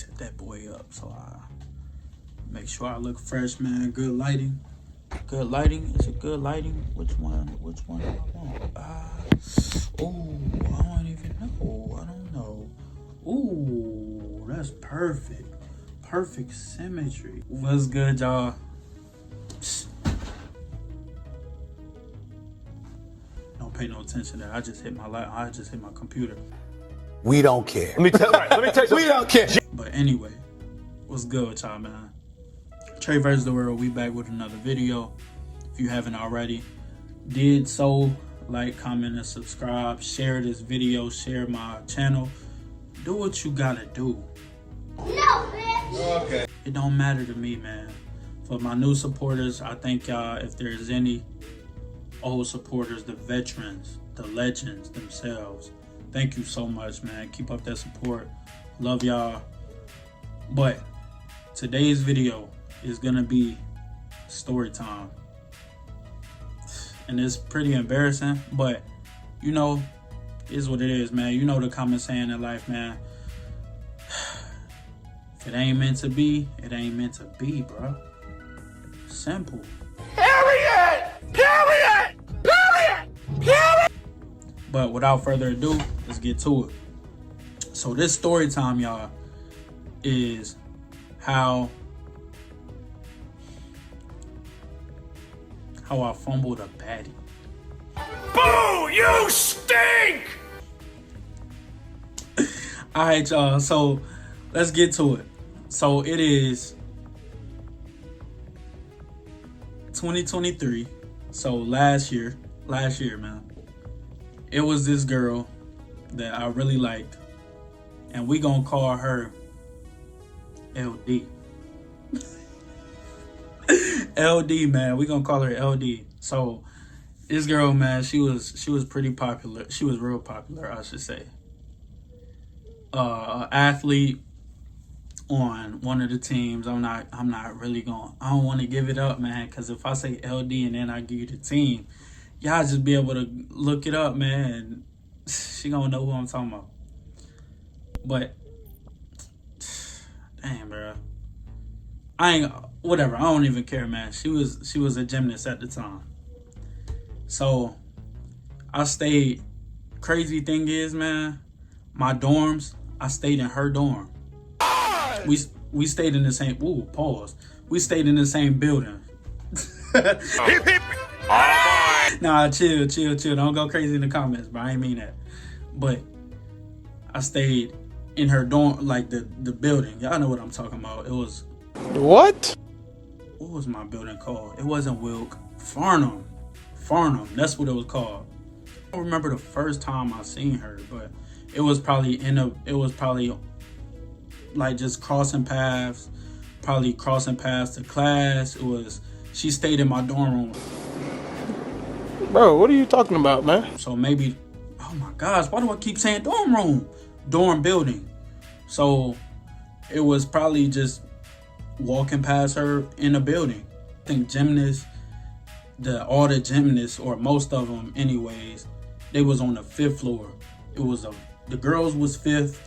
set that boy up so I make sure I look fresh, man. Good lighting. Good lighting? Is it good lighting? Which one do I want? Oh, I don't even know. I don't know. Ooh, that's perfect. Perfect symmetry. What's good, y'all? Don't pay no attention to that. I just hit my computer. We don't care. Let me tell you. We don't care. But anyway, what's good with y'all, man? Trey vs. the World, we back with another video. If you haven't already, did so, like, comment, and subscribe. Share this video, share my channel. Do what you gotta do. No, bitch! Okay. It don't matter to me, man. For my new supporters, I thank y'all. If there's any old supporters, the veterans, the legends themselves, thank you so much, man. Keep up that support. Love y'all. But today's video is gonna be story time. And it's pretty embarrassing, but you know, is what it is, man. You know the common saying in life, man. If it ain't meant to be, it ain't meant to be, bro. Simple. Period! Period! Period! Period! But without further ado, let's get to it. So this story time, y'all, is how I fumbled a baddie. Boo! You stink! All right, y'all. So let's get to it. So it is 2023. So last year, man. It was this girl that I really liked, and we gonna call her LD. LD, man. We gonna call her LD. So this girl, man, she was pretty popular. She was real popular, I should say. Athlete on one of the teams. I'm not really going. I don't want to give it up, man, because if I say LD and then I give you the team, y'all just be able to look it up, man. And she gonna know who I'm talking about. But damn, bro, whatever. I don't even care, man. She was a gymnast at the time. So I stayed. Crazy thing is, man, my dorms, I stayed in her dorm. We stayed in the same. Ooh, pause. We stayed in the same building. Nah, chill. Don't go crazy in the comments, bro. I ain't mean that. But I stayed in her dorm, like the building. Y'all know what I'm talking about. It was. What? What was my building called? It wasn't Wilk. Farnham. That's what it was called. I don't remember the first time I seen her, but it was probably like just crossing paths to class. She stayed in my dorm room. Bro, what are you talking about, man? So maybe, oh my gosh, why do I keep saying dorm room? Dorm building. So it was probably just walking past her in the building. I think all the gymnasts, or most of them anyways, they was on the 5th floor. The girls was 5th,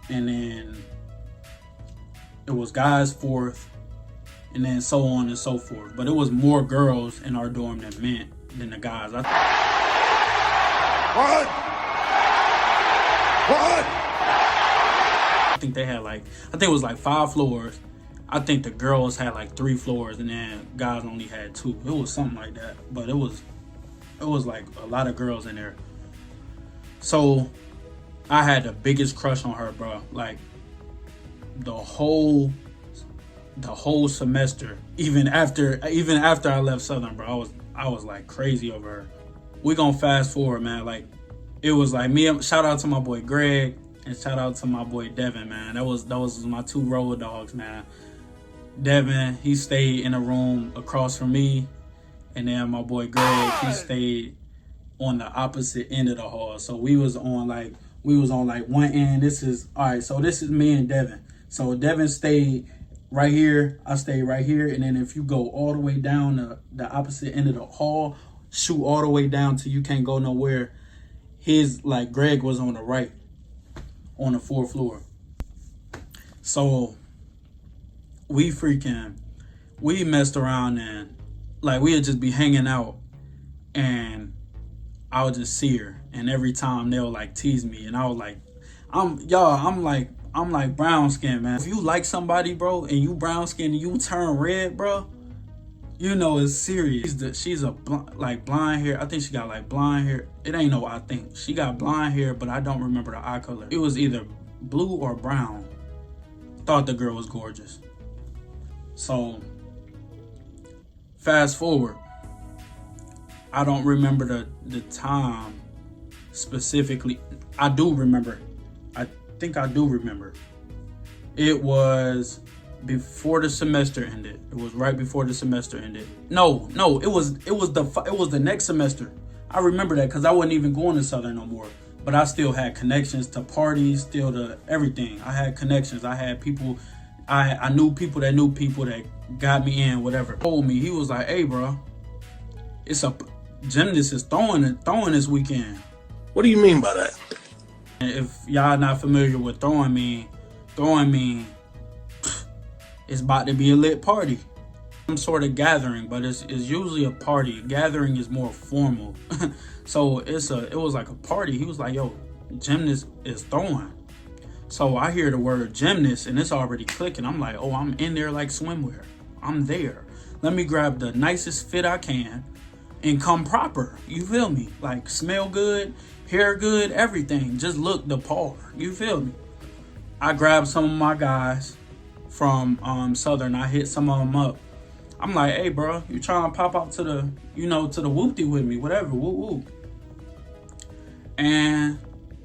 and then it was guys 4th, and then so on and so forth. But it was more girls in our dorm than the guys. What? I think they had it was like 5 floors. I think the girls had like 3 floors, and then guys only had 2. It was something like that. But it was like a lot of girls in there. So I had the biggest crush on her, bro. Like the whole semester, even after I left Southern, bro, I was like crazy over her. We gonna fast forward, man. Like it was like me. Shout out to my boy Greg and shout out to my boy Devin, man. That was my 2 road dogs, man. Devin, he stayed in a room across from me, and then my boy Greg, he stayed on the opposite end of the hall. So we was on like one end. This is me and Devin. So Devin stayed right here, I stayed right here, and then if you go all the way down the opposite end of the hall, shoot all the way down till you can't go nowhere, Greg was on the right, on the 4th floor. So we messed around and like we would just be hanging out and I would just see her and every time they'll like tease me and I was like, I'm like brown skin, man. If you like somebody, bro, and you brown skin and you turn red, bro, you know it's serious. She's a blonde hair. I think she got like blonde hair. It ain't no I think. She got blonde hair, but I don't remember the eye color. It was either blue or brown. Thought the girl was gorgeous. So fast forward. I don't remember the time specifically. I do remember. I think I do remember. It was before the semester ended. It was right before the semester ended. No, it was the next semester. I remember that because I wasn't even going to Southern no more. But I still had connections to parties, still to everything. I had connections. I had people. I knew people that got me in. Whatever. Told me, he was like, "Hey, bro, it's a gymnast is throwing this weekend." What do you mean by that? If y'all not familiar with throwing mean, it's about to be a lit party. Some sort of gathering, but it's usually a party. Gathering is more formal. So it was like a party. He was like, "Yo, gymnast is throwing." So I hear the word gymnast and it's already clicking. I'm like, "Oh, I'm in there like swimwear. I'm there. Let me grab the nicest fit I can and come proper." You feel me? Like smell good, hair good, everything. Just look the par. You feel me? I grabbed some of my guys from Southern. I hit some of them up. I'm like, "Hey, bro, you trying to pop out to the whoopty with me? Whatever, whoop whoop." And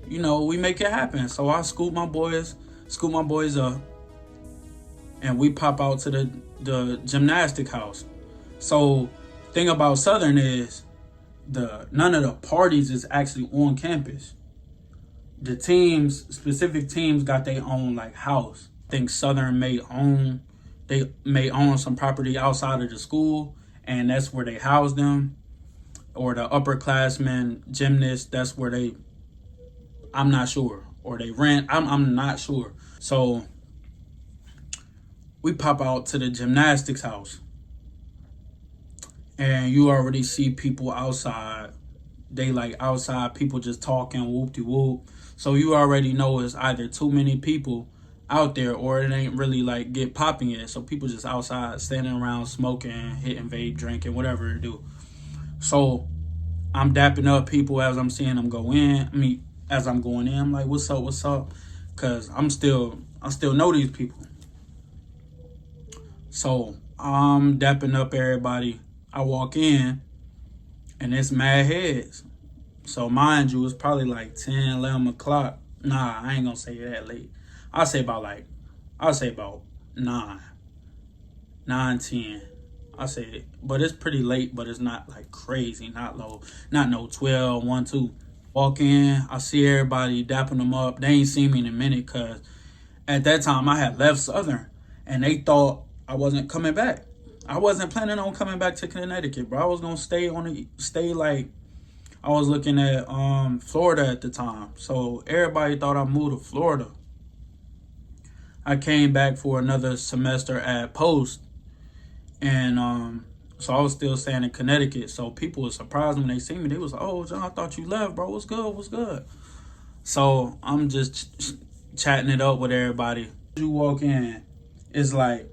we make it happen. So I scoop my boys up, and we pop out to the gymnastic house. So thing about Southern is none of the parties is actually on campus. The specific teams got their own like house. I think Southern may own some property outside of the school, and that's where they house them. Or the upperclassmen gymnasts, that's where I'm not sure. Or they rent, I'm not sure. So we pop out to the gymnastics house. And you already see people outside. They like outside, people just talking, whoop-de-whoop. So you already know it's either too many people out there or it ain't really like get popping yet. So people just outside standing around smoking, hitting vape, drinking, whatever it do. So I'm dapping up people as I'm seeing them go in. As I'm going in, I'm like, what's up? Cause I still know these people. So I'm dapping up everybody. I walk in and it's mad heads. So mind you, it's probably like 10, 11 o'clock. Nah, I ain't gonna say that late. I'll say about 9, 10. I say it, but it's pretty late, but it's not like crazy, not low, not no 12, 1, 2. Walk in, I see everybody dapping them up. They ain't seen me in a minute because at that time I had left Southern and they thought I wasn't coming back. I wasn't planning on coming back to Connecticut, bro. I was gonna stay like I was looking at Florida at the time. So everybody thought I moved to Florida. I came back for another semester at Post. And so I was still staying in Connecticut. So people were surprised when they see me. They was like, "Oh, John, I thought you left, bro. What's good? So I'm just chatting it up with everybody. You walk in, it's like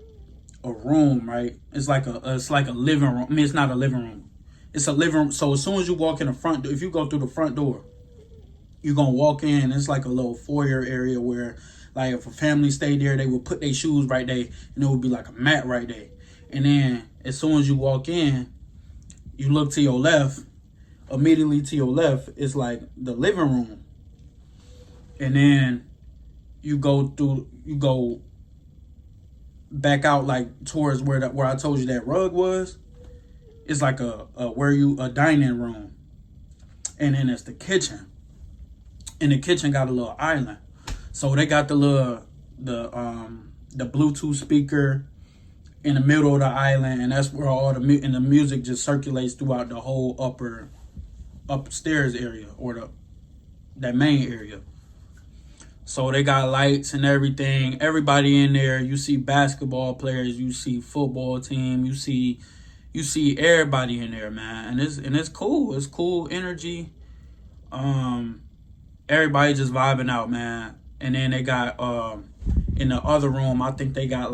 a room, right? It's like a living room. I mean, it's not a living room. It's a living room. So as soon as you walk in the front door, if you go through the front door, you're going to walk in. It's like a little foyer area where, like, if a family stayed there, they would put their shoes right there, and it would be like a mat right there. And then as soon as you walk in, you look to your left. Immediately to your left is like the living room. And then you go back out like towards where I told you that rug was. It's like a dining room. And then it's the kitchen. And the kitchen got a little island. So they got the Bluetooth speaker in the middle of the island, and that's where all the music just circulates throughout the whole upstairs area or that main area. So they got lights and everything. Everybody in there. You see basketball players. You see football team. You see everybody in there, man. And it's cool. It's cool energy. Everybody just vibing out, man. And then they got in the other room, I think they playing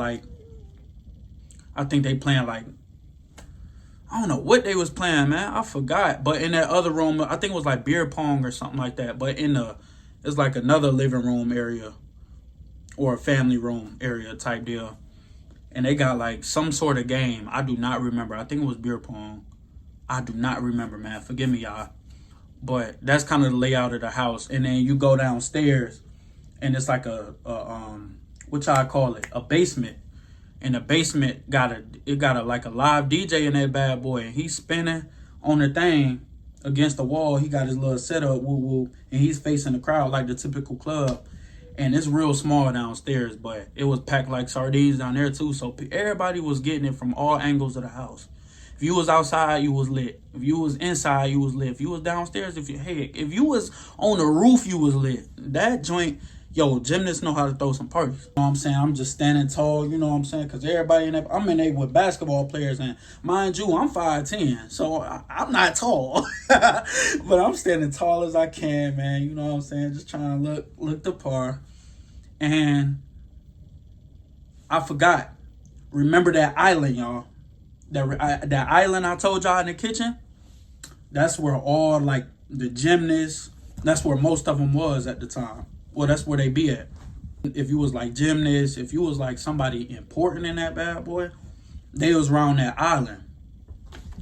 like, I don't know what they was playing, man. I forgot. But in that other room, I think it was like beer pong or something like that. But it's like another living room area or a family room area type deal. And they got like some sort of game. I do not remember. I think it was beer pong. I do not remember, man. Forgive me, y'all. But that's kind of the layout of the house. And then you go downstairs and it's like what y'all call it? A basement. And the basement got a like a live DJ in that bad boy, and he's spinning on the thing against the wall. He got his little setup, woo woo, and he's facing the crowd like the typical club. And it's real small downstairs, but it was packed like sardines down there too. So everybody was getting it from all angles of the house. If you was outside, you was lit. If you was inside, you was lit. If you was downstairs, if you was on the roof, you was lit. That joint. Yo, gymnasts know how to throw some parties. You know what I'm saying? I'm just standing tall, you know what I'm saying? Because everybody in there, I'm in there with basketball players. And mind you, I'm 5'10", so I'm not tall. But I'm standing tall as I can, man. You know what I'm saying? Just trying to look the par. And I forgot. Remember that island, y'all. That island I told y'all in the kitchen? That's where all, like, the gymnasts, that's where most of them was at the time. Well, that's where they be at. If you was like gymnasts, if you was like somebody important in that bad boy, they was around that island.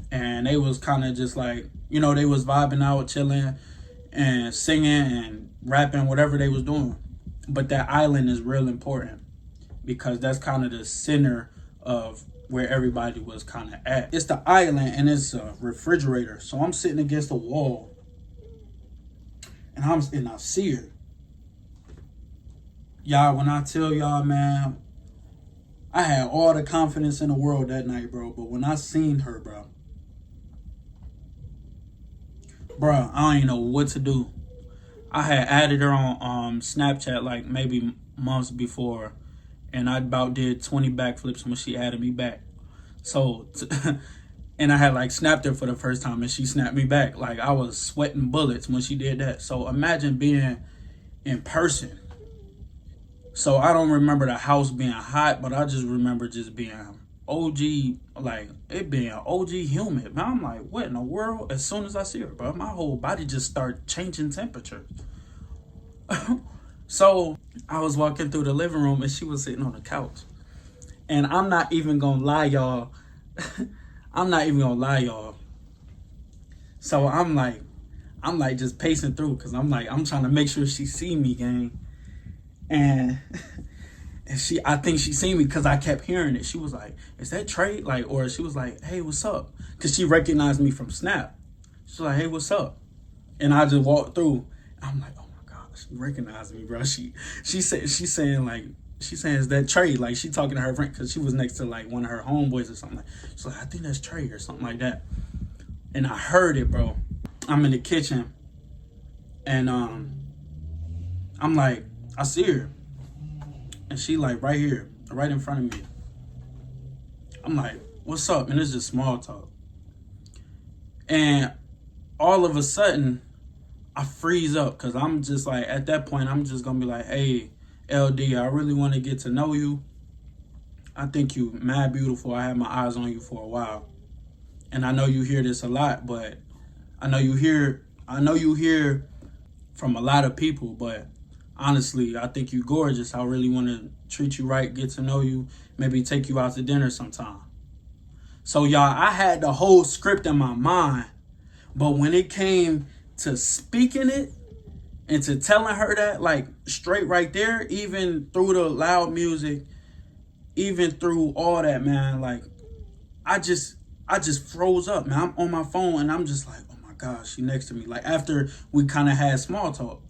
And they was kind of just like, you know, they was vibing out, chilling and singing and rapping, whatever they was doing. But that island is real important because that's kind of the center of where everybody was kind of at. It's the island and it's a refrigerator. So I'm sitting against the wall and I see her. Y'all, when I tell y'all, man, I had all the confidence in the world that night, bro. But when I seen her, bro, I don't even know what to do. I had added her on Snapchat like maybe months before. And I about did 20 backflips when she added me back. So, and I had like snapped her for the first time and she snapped me back. Like I was sweating bullets when she did that. So imagine being in person. So I don't remember the house being hot, but I just remember just being OG, like it being OG humid. Man, I'm like, what in the world? As soon as I see her, bro, my whole body just started changing temperature. So I was walking through the living room and she was sitting on the couch. And I'm not even gonna lie, y'all. So I'm like just pacing through because I'm trying to make sure she see me, gang. And I think she seen me because I kept hearing it. She was like, is that Trey? Like, or she was like, hey, what's up? Because she recognized me from Snap. She's like, hey, what's up? And I just walked through. I'm like, oh my God, she recognized me, bro. She's saying, is that Trey? Like, she talking to her friend because she was next to like one of her homeboys or something. She's like, I think that's Trey or something like that. And I heard it, bro. I'm in the kitchen. And I'm like, I see her. And she like right here, right in front of me. I'm like, what's up? And it's just small talk. And all of a sudden, I freeze up because I'm just like, at that point, I'm just going to be like, hey, LD, I really want to get to know you. I think you mad beautiful. I had my eyes on you for a while. And I know you hear this a lot, but I know you hear from a lot of people, but honestly, I think you gorgeous. I really want to treat you right, get to know you, maybe take you out to dinner sometime. So y'all, I had the whole script in my mind, but when it came to speaking it and to telling her that, like straight right there, even through the loud music, even through all that, man, like I just froze up, man. I'm on my phone and I'm just like, oh my gosh, she next to me. Like after we kind of had small talk.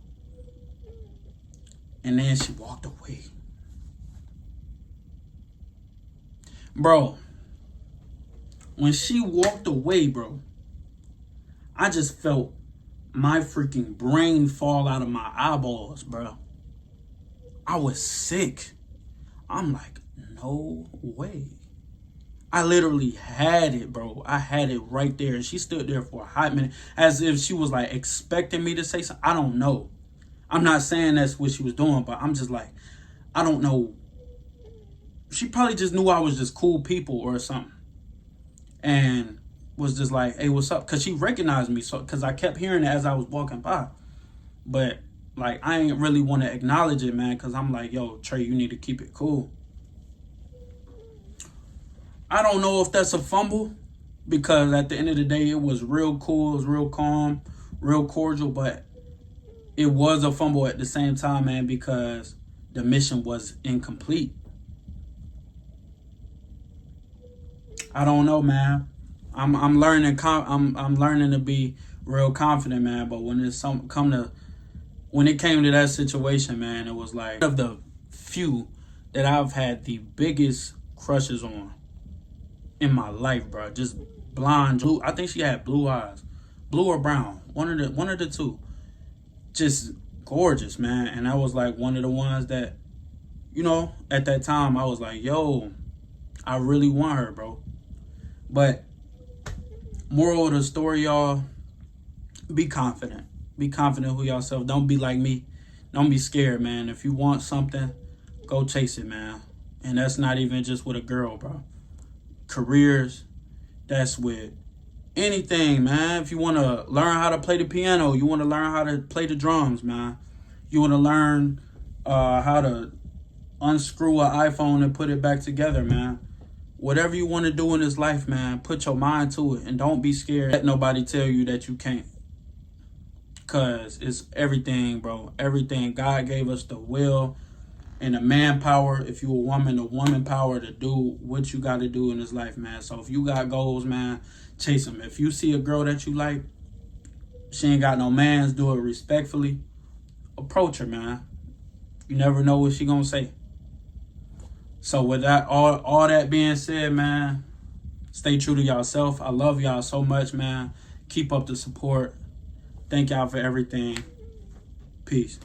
And then she walked away. Bro, when she walked away, bro, I just felt my freaking brain fall out of my eyeballs, bro. I was sick. I'm like, no way. I literally had it, bro. I had it right there. And she stood there for a hot minute as if she was like expecting me to say something. I don't know. I'm not saying that's what she was doing, but I'm just like, I don't know. She probably just knew I was just cool people or something. And was just like, hey, what's up? Because she recognized me. So, because I kept hearing it as I was walking by. But, like, I ain't really want to acknowledge it, man. Because I'm like, yo, Trey, you need to keep it cool. I don't know if that's a fumble. Because at the end of the day, it was real cool. It was real calm, real cordial. But it was a fumble at the same time, man. Because the mission was incomplete. I don't know, man. I'm learning. I'm learning to be real confident, man. But when when it came to that situation, man, it was like one of the few that I've had the biggest crushes on in my life, bro. Just blonde, blue. I think she had blue eyes, blue or brown, one of the two. Just gorgeous, man. And that was like one of the ones that, at that time I was like, yo, I really want her, bro. But moral of the story, y'all, be confident. Be confident who y'all self. Don't be like me. Don't be scared, man. If you want something, go chase it, man. And that's not even just with a girl, bro. Careers, that's with anything, man. If you want to learn how to play the piano, you want to learn how to play the drums, man. You want to learn how to unscrew an iPhone and put it back together, man. Whatever you want to do in this life, man, put your mind to it. And don't be scared. Let nobody tell you that you can't. Because it's everything, bro. Everything. God gave us the will and the manpower. If you a woman, the woman power to do what you got to do in this life, man. So if you got goals, man, chase them. If you see a girl that you like, she ain't got no mans, do it respectfully. Approach her, man. You never know what she gonna say. So with that, all that being said, man, stay true to yourself. I love y'all so much, man. Keep up the support. Thank y'all for everything. Peace.